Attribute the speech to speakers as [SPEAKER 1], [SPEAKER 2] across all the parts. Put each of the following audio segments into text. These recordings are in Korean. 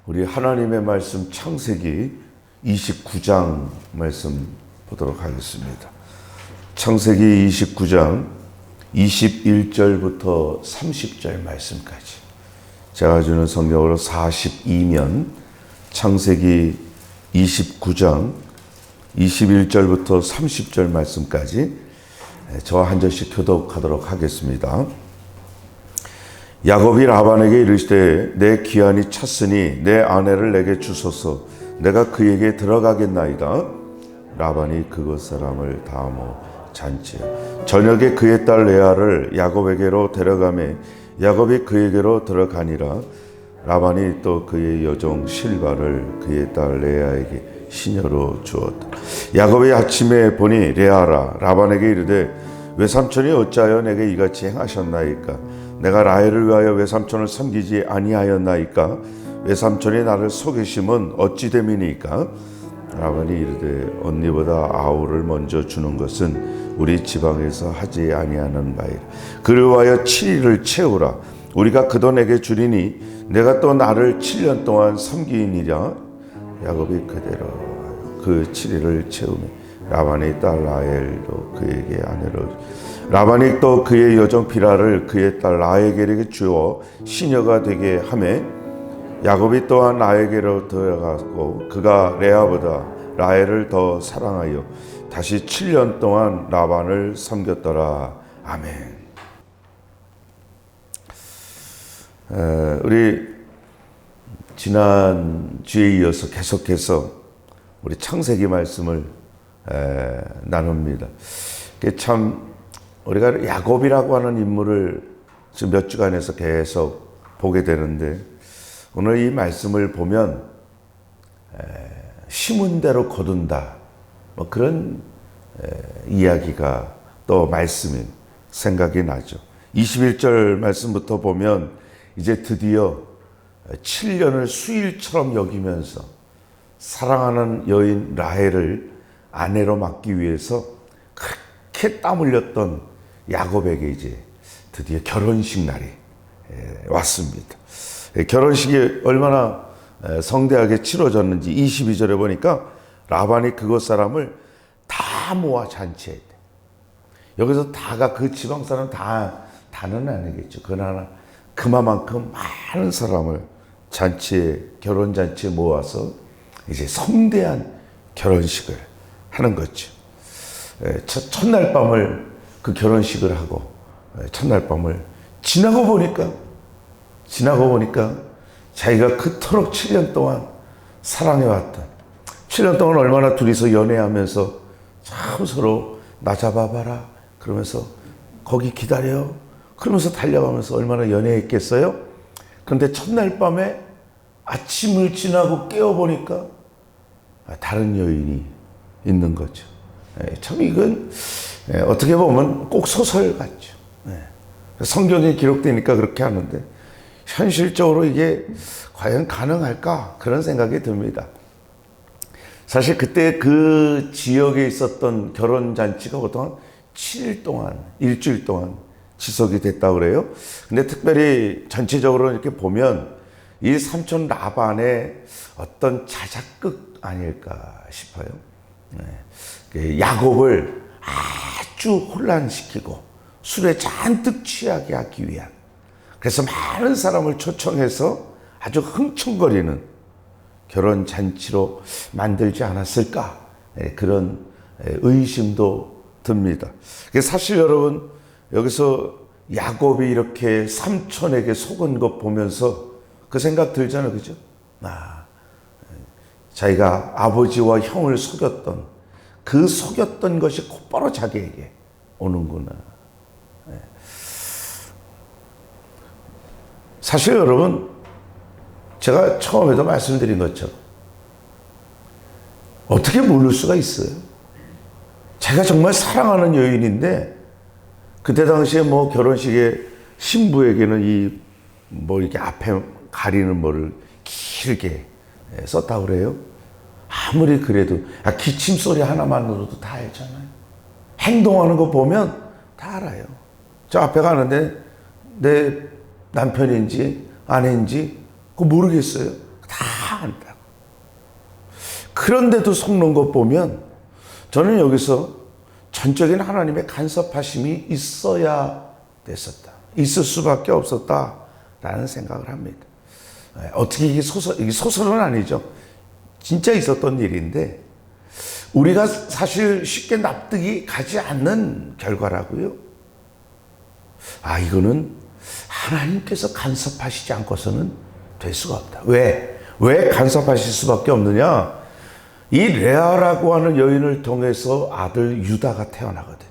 [SPEAKER 1] 우리 하나님의 말씀 창세기 29장 말씀 보도록 하겠습니다. 창세기 29장 21절부터 30절 말씀까지 제가 주는 성경으로 42면 창세기 29장 21절부터 30절 말씀까지 저와 한 절씩 교독하도록 하겠습니다. 야곱이 라반에게 이르시되 내 기한이 찼으니 내 아내를 내게 주소서 내가 그에게 들어가겠나이다. 라반이 그곳 사람을 다하모 잔치하여 저녁에 그의 딸 레아를 야곱에게로 데려가매 야곱이 그에게로 들어가니라. 라반이 또 그의 여종 실바를 그의 딸 레아에게 시녀로 주었다. 야곱이 아침에 보니 레아라. 라반에게 이르되 외삼촌이 어찌하여 내게 이같이 행하셨나이까? 내가 라헬을 위하여 외삼촌을 섬기지 아니하였나이까? 외삼촌이 나를 속이심은 어찌 됨이니까? 라반이 이르되 언니보다 아우를 먼저 주는 것은 우리 지방에서 하지 아니하는 바이라. 그를 위하여 7일을 채우라. 우리가 그 돈에게 주리니 내가 또 나를 7년 동안 섬기니라. 야곱이 그대로 그 7일을 채우며 라반의 딸 라헬도 그에게 아내로 라반이 또 그의 여종 비라를 그의 딸 라헬에게 주어 시녀가 되게 하매 야곱이 또한 라헬에게로 들어갔고 그가 레아보다 라헬을 더 사랑하여 다시 7년 동안 라반을 섬겼더라. 아멘. 우리 지난 주에 이어서 계속해서 우리 창세기 말씀을 나눕니다. 참 우리가 야곱이라고 하는 인물을 지금 몇 주간에서 계속 보게 되는데 오늘 이 말씀을 보면 심은 대로 거둔다 뭐 그런 이야기가 또 말씀이 생각이 나죠. 21절 말씀부터 보면 이제 드디어 7년을 수일처럼 여기면서 사랑하는 여인 라헬을 아내로 맡기 위해서 그렇게 땀 흘렸던 야곱에게 이제 드디어 결혼식 날이 왔습니다. 결혼식이 얼마나 성대하게 치러졌는지 22절에 보니까 라반이 그곳 사람을 다 모아 잔치했대. 여기서 다가 그 지방 사람 다는 아니겠죠. 그러나 그만큼 많은 사람을 결혼 잔치에 모아서 이제 성대한 결혼식을 하는 거죠. 첫날 밤을 그 결혼식을 하고 첫날 밤을 지나고 보니까 자기가 그토록 7년 동안 사랑해왔던 7년 동안 얼마나 둘이서 연애하면서 참 서로 나 잡아봐라 그러면서 거기 기다려 그러면서 달려가면서 얼마나 연애했겠어요? 그런데 첫날 밤에 아침을 지나고 깨어보니까 다른 여인이 있는 거죠. 참 이건 어떻게 보면 꼭 소설 같죠. 성경에 기록되니까 그렇게 하는데 현실적으로 이게 과연 가능할까 그런 생각이 듭니다. 사실 그때 그 지역에 있었던 결혼잔치가 보통 7일 동안 일주일 동안 지속이 됐다고 그래요. 근데 특별히 전체적으로 이렇게 보면 이 삼촌 라반의 어떤 자작극 아닐까 싶어요. 야곱을 아주 혼란시키고 술에 잔뜩 취하게 하기 위한 그래서 많은 사람을 초청해서 아주 흥청거리는 결혼잔치로 만들지 않았을까 그런 의심도 듭니다. 사실 여러분 여기서 야곱이 이렇게 삼촌에게 속은 것 보면서 그 생각 들잖아요. 그죠? 자기가 아버지와 형을 속였던 그 속였던 것이 곧바로 자기에게 오는구나. 사실 여러분 제가 처음에도 말씀드린 것처럼 어떻게 모를 수가 있어요? 제가 정말 사랑하는 여인인데 그때 당시에 뭐 결혼식에 신부에게는 이렇게 앞에 가리는 뭐를 길게 썼다고 그래요. 아무리 그래도 기침 소리 하나만으로도 다 알잖아요. 행동하는 거 보면 다 알아요. 저 앞에 가는데 내 남편인지 아내인지 그거 모르겠어요. 다 다 안다고. 그런데도 속는 것 보면 저는 여기서 전적인 하나님의 간섭하심이 있어야 됐었다. 있을 수밖에 없었다라는 생각을 합니다. 어떻게 이게 소설은 아니죠. 진짜 있었던 일인데 우리가 사실 쉽게 납득이 가지 않는 결과라고요. 이거는 하나님께서 간섭하시지 않고서는 될 수가 없다. 왜 간섭하실 수밖에 없느냐? 이 레아라고 하는 여인을 통해서 아들 유다가 태어나거든요.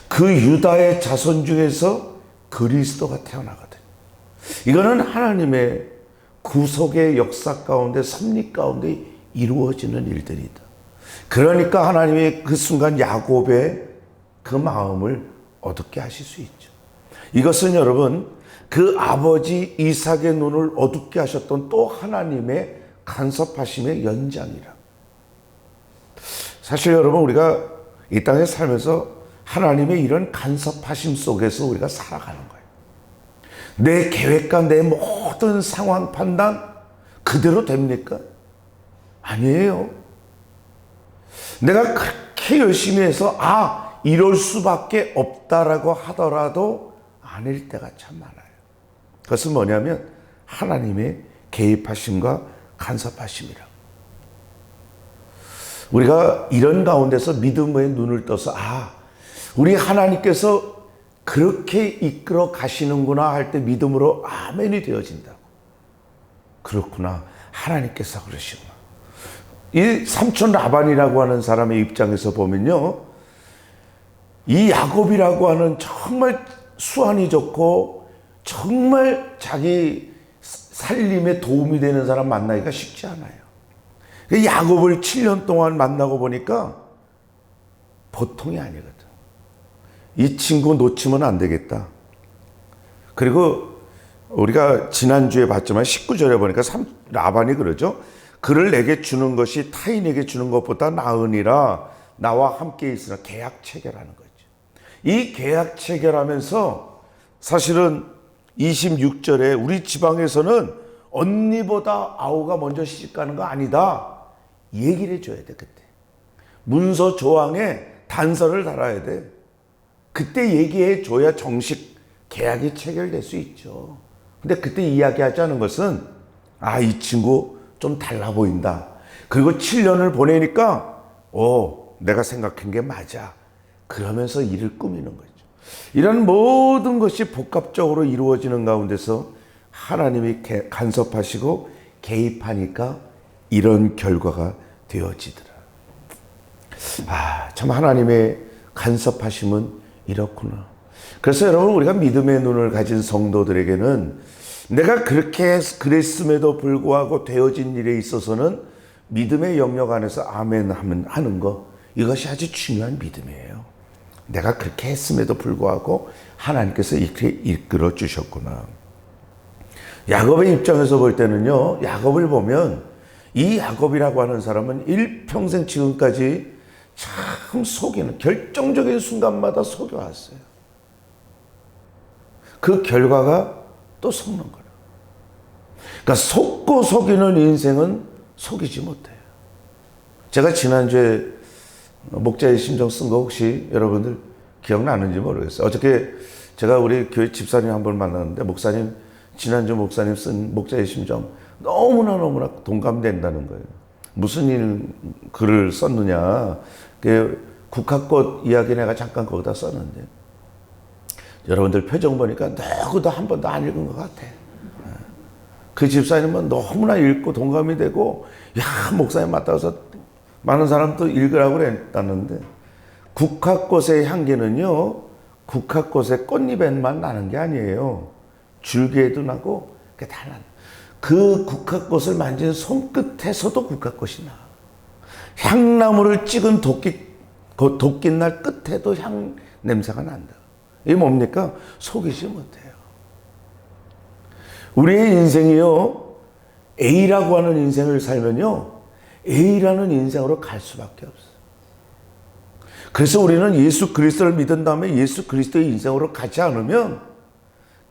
[SPEAKER 1] 그 유다의 자손 중에서 그리스도가 태어나거든요. 이거는 하나님의 구속의 역사 가운데, 섭리 가운데 이루어지는 일들이다. 그러니까 하나님이 그 순간 야곱의 그 마음을 어둡게 하실 수 있죠. 이것은 여러분, 그 아버지 이삭의 눈을 어둡게 하셨던 또 하나님의 간섭하심의 연장이라. 사실 여러분, 우리가 이 땅에 살면서 하나님의 이런 간섭하심 속에서 우리가 살아가는 거예요. 내 계획과 내 모든 상황 판단 그대로 됩니까? 아니에요. 내가 그렇게 열심히 해서 이럴 수밖에 없다라고 하더라도 아닐 때가 참 많아요. 그것은 뭐냐면 하나님의 개입하심과 간섭하심이라. 우리가 이런 가운데서 믿음의 눈을 떠서 우리 하나님께서 그렇게 이끌어 가시는구나 할 때 믿음으로 아멘이 되어진다고. 그렇구나. 하나님께서 그러시구나. 이 삼촌 라반이라고 하는 사람의 입장에서 보면요, 이 야곱이라고 하는 정말 수완이 좋고 정말 자기 살림에 도움이 되는 사람 만나기가 쉽지 않아요. 야곱을 7년 동안 만나고 보니까 보통이 아니거든. 이 친구 놓치면 안 되겠다. 그리고 우리가 지난주에 봤지만 19절에 보니까 라반이 그러죠. 그를 내게 주는 것이 타인에게 주는 것보다 나으니라. 나와 함께 있으라. 계약 체결하는 거죠. 이 계약 체결하면서 사실은 26절에 우리 지방에서는 언니보다 아우가 먼저 시집가는 거 아니다. 얘기를 해줘야 돼. 그때 문서 조항에 단서를 달아야 돼. 그때 얘기해 줘야 정식 계약이 체결될 수 있죠. 근데 그때 이야기하자는 것은 이 친구 좀 달라 보인다. 그리고 7년을 보내니까 내가 생각한 게 맞아. 그러면서 일을 꾸미는 거죠. 이런 모든 것이 복합적으로 이루어지는 가운데서 하나님이 간섭하시고 개입하니까 이런 결과가 되어지더라. 참 하나님의 간섭하심은 이렇구나. 그래서 여러분, 우리가 믿음의 눈을 가진 성도들에게는 내가 그렇게 그랬음에도 불구하고 되어진 일에 있어서는 믿음의 영역 안에서 아멘 하는 거, 이것이 아주 중요한 믿음이에요. 내가 그렇게 했음에도 불구하고 하나님께서 이렇게 이끌어 주셨구나. 야곱의 입장에서 볼 때는요, 야곱을 보면 이 야곱이라고 하는 사람은 일평생 지금까지 참 속이는, 결정적인 순간마다 속여왔어요. 그 결과가 또 속는 거예요. 그러니까 속고 속이는 인생은 속이지 못해요. 제가 지난주에 목자의 심정 쓴 거 혹시 여러분들 기억나는지 모르겠어요. 어저께 제가 우리 교회 집사님 한 번 만났는데, 목사님, 지난주 목사님 쓴 목자의 심정 너무나 동감된다는 거예요. 무슨 일 글을 썼느냐. 국화꽃 이야기 내가 잠깐 거기다 썼는데, 여러분들 표정 보니까 누구도 한 번도 안 읽은 것 같아. 그 집사님은 너무나 읽고 동감이 되고, 목사님 맞다서 많은 사람도 읽으라고 그랬다는데, 국화꽃의 향기는요, 국화꽃의 꽃잎에만 나는 게 아니에요. 줄기에도 나고, 그게 다 나. 그 국화꽃을 만진 손끝에서도 국화꽃이 나. 향나무를 찍은 도끼날 끝에도 향 냄새가 난다. 이게 뭡니까? 속이지 못해요. 우리의 인생이요, A라고 하는 인생을 살면요, A라는 인생으로 갈 수밖에 없어요. 그래서 우리는 예수 그리스도를 믿은 다음에 예수 그리스도의 인생으로 가지 않으면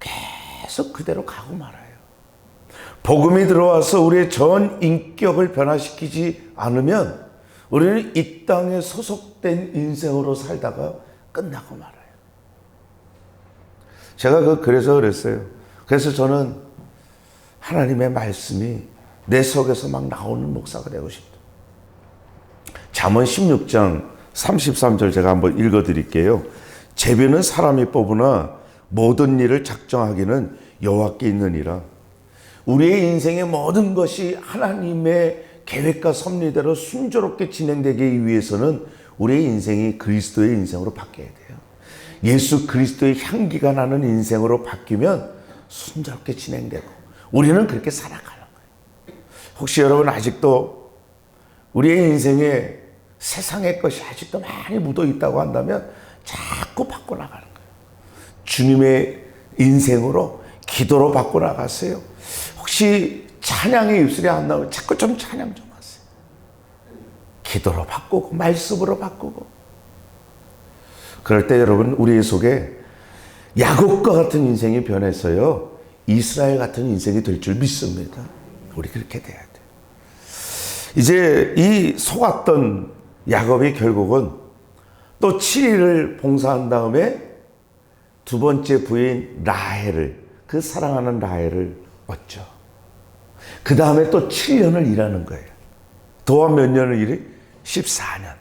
[SPEAKER 1] 계속 그대로 가고 말아요. 복음이 들어와서 우리의 전 인격을 변화시키지 않으면 우리는 이 땅에 소속된 인생으로 살다가 끝나고 말아요. 제가 그래서 그랬어요. 그래서 저는 하나님의 말씀이 내 속에서 막 나오는 목사가 되고 싶다. 잠언 16장 33절 제가 한번 읽어드릴게요. 제비는 사람이 뽑으나 모든 일을 작정하기는 여호와께 있느니라. 우리의 인생의 모든 것이 하나님의 계획과 섭리대로 순조롭게 진행되기 위해서는 우리의 인생이 그리스도의 인생으로 바뀌어야 돼요. 예수 그리스도의 향기가 나는 인생으로 바뀌면 순조롭게 진행되고 우리는 그렇게 살아가는 거예요. 혹시 여러분 아직도 우리의 인생에 세상의 것이 아직도 많이 묻어 있다고 한다면 자꾸 바꿔나가는 거예요. 주님의 인생으로 기도로 바꿔나가세요. 혹시 찬양의 입술에 안 나오면 자꾸 좀 찬양 좀 하세요. 기도로 바꾸고 말씀으로 바꾸고. 그럴 때 여러분 우리 속에 야곱과 같은 인생이 변해서요 이스라엘 같은 인생이 될 줄 믿습니다. 우리 그렇게 돼야 돼. 이제 이 속았던 야곱이 결국은 또 7일을 봉사한 다음에 두 번째 부인 라헬을, 그 사랑하는 라헬을 얻죠. 그 다음에 또 7년을 일하는 거예요. 도와 몇 년을 일해? 14년.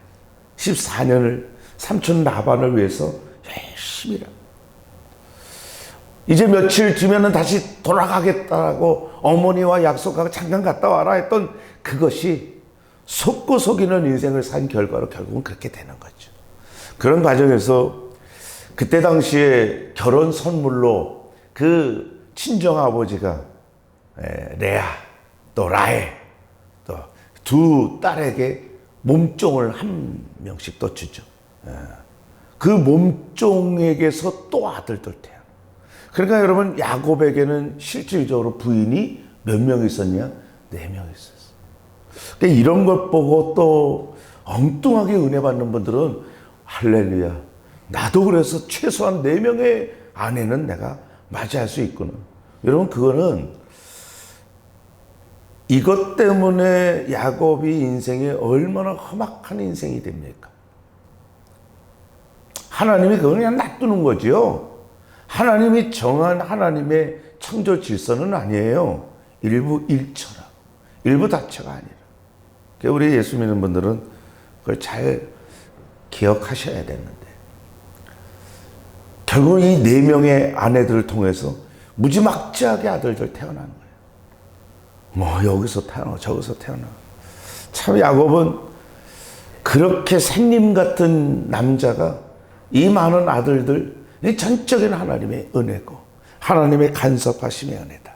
[SPEAKER 1] 14년을 삼촌 라반을 위해서 열심히 일하고. 이제 며칠 뒤면은 다시 돌아가겠다고 어머니와 약속하고 잠깐 갔다 와라 했던 그것이 속고 속이는 인생을 산 결과로 결국은 그렇게 되는 거죠. 그런 과정에서 그때 당시에 결혼 선물로 그 친정아버지가 레아 또 라헬 또 두 딸에게 몸종을 한 명씩 또 주죠. 그 몸종에게서 또 아들들 태어나. 그러니까 여러분 야곱에게는 실질적으로 부인이 몇 명 있었냐? 4명 있었어. 그러니까 이런 것 보고 또 엉뚱하게 은혜 받는 분들은 할렐루야. 나도 그래서 최소한 4명의 아내는 내가 맞이할 수 있구나. 여러분 그거는 이것 때문에 야곱이 인생이 얼마나 험악한 인생이 됩니까? 하나님이 그걸 그냥 놔두는 거지요. 하나님이 정한 하나님의 창조 질서는 아니에요. 일부 일처라. 일부 다처가 아니라. 우리 예수 믿는 분들은 그걸 잘 기억하셔야 되는데. 결국 이 4명의 아내들을 통해서 무지막지하게 아들들 태어나는 거예요. 뭐 여기서 태어나 저기서 태어나. 참 야곱은 그렇게 샘님 같은 남자가 이 많은 아들들 이 전적인 하나님의 은혜고 하나님의 간섭하심의 은혜다.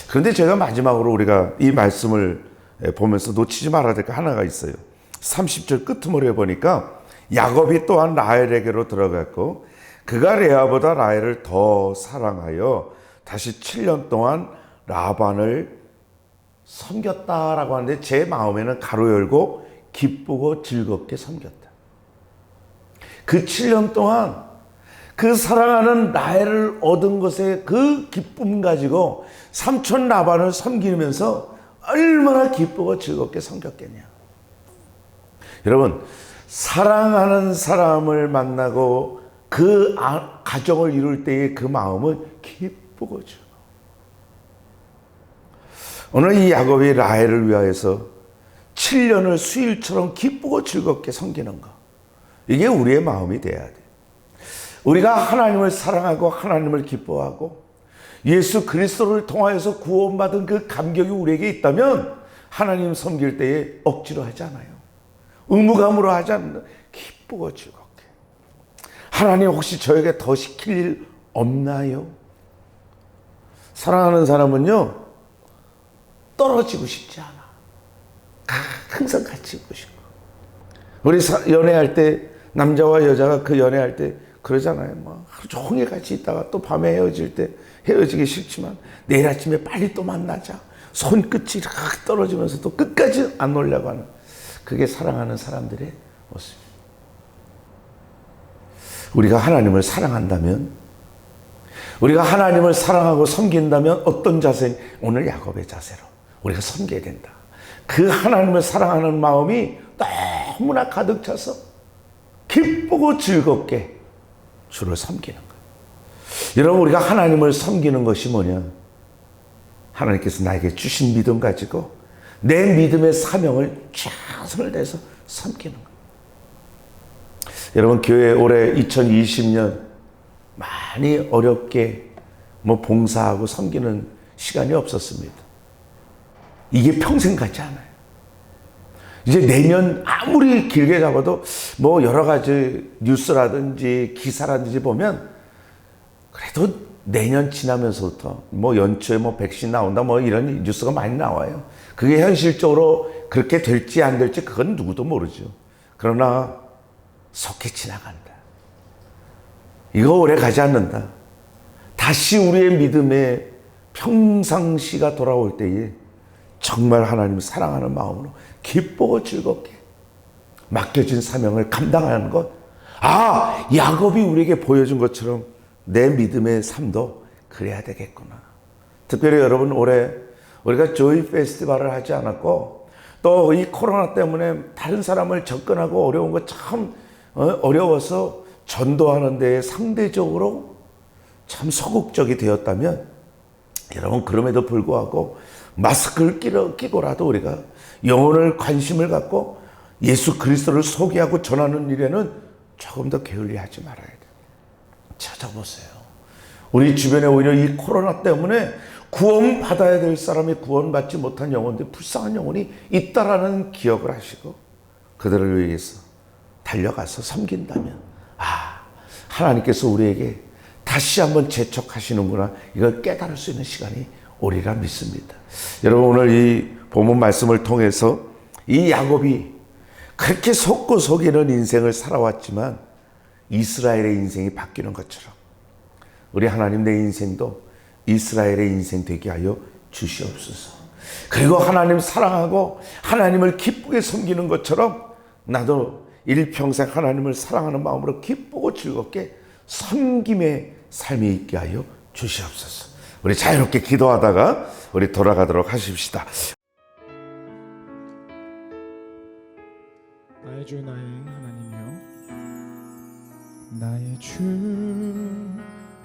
[SPEAKER 1] 그런데 제가 마지막으로 우리가 이 말씀을 보면서 놓치지 말아야 될 게 하나가 있어요. 30절 끄트머리에 보니까 야곱이 또한 라헬에게로 들어갔고 그가 레아보다 라헬을 더 사랑하여 다시 7년 동안 라반을 섬겼다라고 하는데 제 마음에는 가로 열고 기쁘고 즐겁게 섬겼다. 그 7년 동안 그 사랑하는 라헬을 얻은 것에 그 기쁨 가지고 삼촌 라반을 섬기면서 얼마나 기쁘고 즐겁게 섬겼겠냐. 여러분 사랑하는 사람을 만나고 그 가정을 이룰 때의 그 마음은 기쁘고 즐거워. 오늘 이 야곱이 라헬을 위하여서 7년을 수일처럼 기쁘고 즐겁게 섬기는 것, 이게 우리의 마음이 돼야 돼. 우리가 하나님을 사랑하고 하나님을 기뻐하고 예수 그리스도를 통하여서 구원받은 그 감격이 우리에게 있다면 하나님 섬길 때에 억지로 하지 않아요. 의무감으로 하지 않는 기쁘고 즐겁게. 하나님 혹시 저에게 더 시킬 일 없나요? 사랑하는 사람은요 떨어지고 싶지 않아. 항상 같이 있고 싶고. 우리 연애할 때 남자와 여자가 그 연애할 때 그러잖아요. 뭐 하루 종일 같이 있다가 또 밤에 헤어질 때 헤어지기 싫지만 내일 아침에 빨리 또 만나자. 손끝이 확 떨어지면서 또 끝까지 안 놀려고 하는, 그게 사랑하는 사람들의 모습입니다. 우리가 하나님을 사랑한다면 우리가 하나님을 사랑하고 섬긴다면 어떤 자세? 오늘 야곱의 자세로 우리가 섬겨야 된다. 그 하나님을 사랑하는 마음이 너무나 가득 차서 기쁘고 즐겁게 주를 섬기는 거예요. 여러분, 우리가 하나님을 섬기는 것이 뭐냐? 하나님께서 나에게 주신 믿음 가지고 내 믿음의 사명을 최선을 다해서 섬기는 거예요. 여러분, 교회 올해 2020년 많이 어렵게 봉사하고 섬기는 시간이 없었습니다. 이게 평생 가지 않아요. 이제 내년 아무리 길게 잡아도 여러 가지 뉴스라든지 기사라든지 보면 그래도 내년 지나면서부터 연초에 백신 나온다 이런 뉴스가 많이 나와요. 그게 현실적으로 그렇게 될지 안 될지 그건 누구도 모르죠. 그러나 속히 지나간다. 이거 오래 가지 않는다. 다시 우리의 믿음의 평상시가 돌아올 때에 정말 하나님을 사랑하는 마음으로 기쁘고 즐겁게 맡겨진 사명을 감당하는 것. 야곱이 우리에게 보여준 것처럼 내 믿음의 삶도 그래야 되겠구나. 특별히 여러분, 올해 우리가 조이 페스티벌을 하지 않았고 또 이 코로나 때문에 다른 사람을 접근하고 어려운 거 참 어려워서 전도하는 데에 상대적으로 참 소극적이 되었다면, 여러분, 그럼에도 불구하고 마스크를 끼고라도 우리가 영혼을 관심을 갖고 예수 그리스도를 소개하고 전하는 일에는 조금 더 게을리하지 말아야 돼요. 찾아보세요. 우리 주변에 오히려 이 코로나 때문에 구원받아야 될 사람이 구원받지 못한 영혼들, 불쌍한 영혼이 있다라는 기억을 하시고 그들을 위해서 달려가서 섬긴다면 하나님께서 우리에게 다시 한번 재촉하시는구나, 이걸 깨달을 수 있는 시간이 오리라 믿습니다. 여러분, 오늘 이 본문 말씀을 통해서 이 야곱이 그렇게 속고 속이는 인생을 살아왔지만 이스라엘의 인생이 바뀌는 것처럼 우리 하나님, 내 인생도 이스라엘의 인생 되게 하여 주시옵소서. 그리고 하나님 사랑하고 하나님을 기쁘게 섬기는 것처럼 나도 일평생 하나님을 사랑하는 마음으로 기쁘고 즐겁게 섬김의 삶이 있게 하여 주시옵소서. 우리 자유롭게 기도하다가 우리 돌아가도록 하십시다.
[SPEAKER 2] 나의 주 나의 하나님이여, 나의 주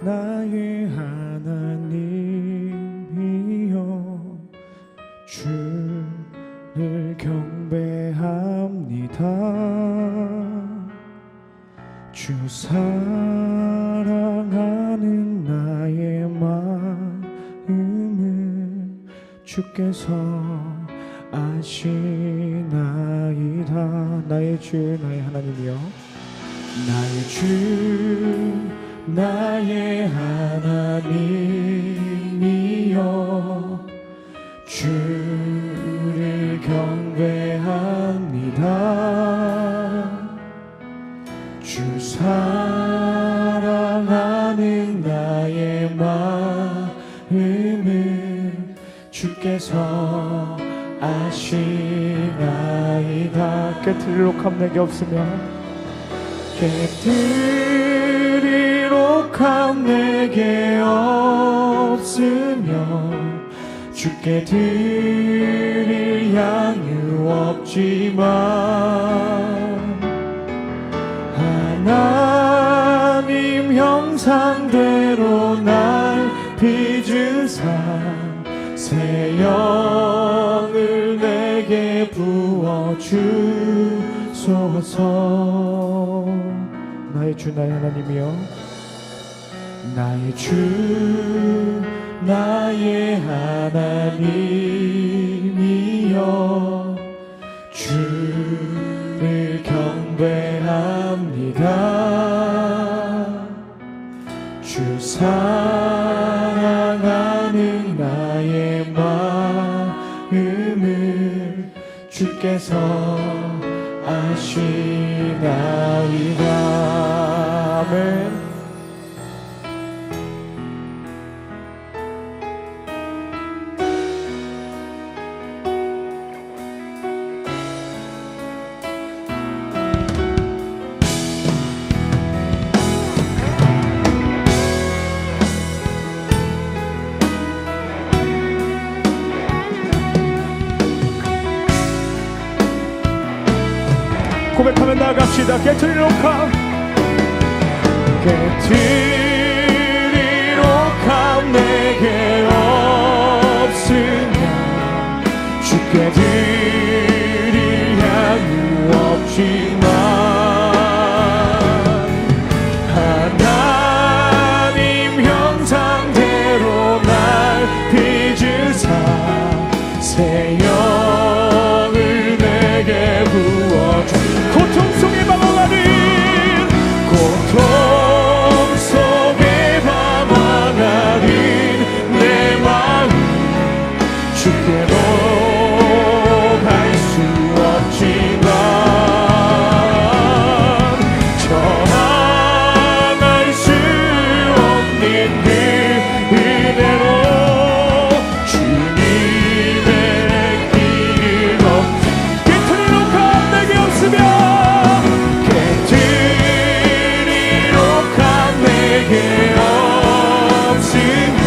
[SPEAKER 2] 나의 하나님이여, 주를 경배합니다. 주 사랑하는 나의 마음을 주께서 아시나이다. 나의 주 나의 하나님이여, 나의 주 나의 하나님이여, 주를 경배합니다. 주 사랑하는 나의 마음을 주께서 아시나이다. 깨뜨리록함 내게 없으면, 깨뜨리록함 내게 없으면 주께 드릴 양유 없지만, 하나님 형상대로 날 빚으사 새 영을 내게 부어주소서. 나의 주 나의 하나님이여, 나의 주 나의 하나님이여, 주를 경배합니다. 주 사랑하는 나의 마음을 주께서 아시나이다. 아멘. 고백하며 나갑시다. 깨트리로캄 깨트리로캄 내게 없으면 주께 드릴 양이 없지만 하나님 형상대로 날 빚으사 새 영을 내게 부어주 고통 속에 방황하는 고통 속에 방황하는 내 마음 주께로 갈 수 없지만 전할 수 없는 그 은혜로 주님의 길을 걷기 깨트리로캄 내게 없으면 깨트리로캄 내게 없으면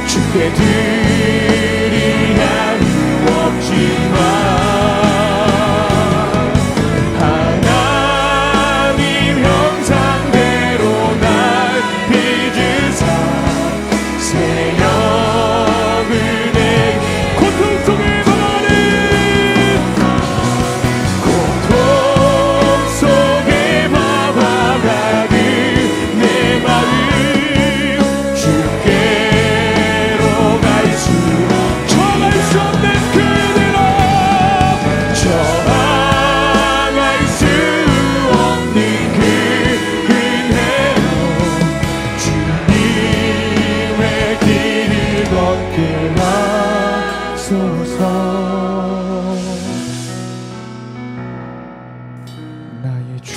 [SPEAKER 2] 주께 드릴 양이 없지만 하나님 형상대로 날 빚으사 새 영을 내 고통 속에 방황하는 고통 속에 방황하는 내 마음 주께로 갈 수 정할 수 없는 그대로 정할 수 없는 그 은혜로 주님의 길을 걷게 하소서. 나의 주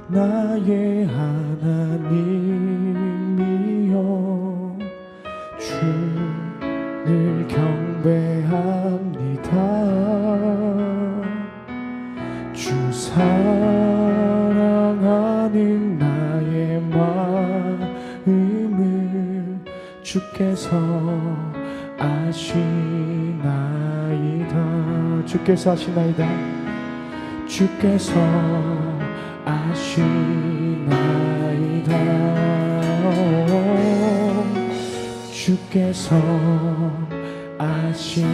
[SPEAKER 2] 나의 하나님이여 주를 경배합니다. 주 사랑하는 나의 마음을 주께서 아시나이다. 주께서 아시나이다. 주께서 아시나이다. 주께서 아시나이다.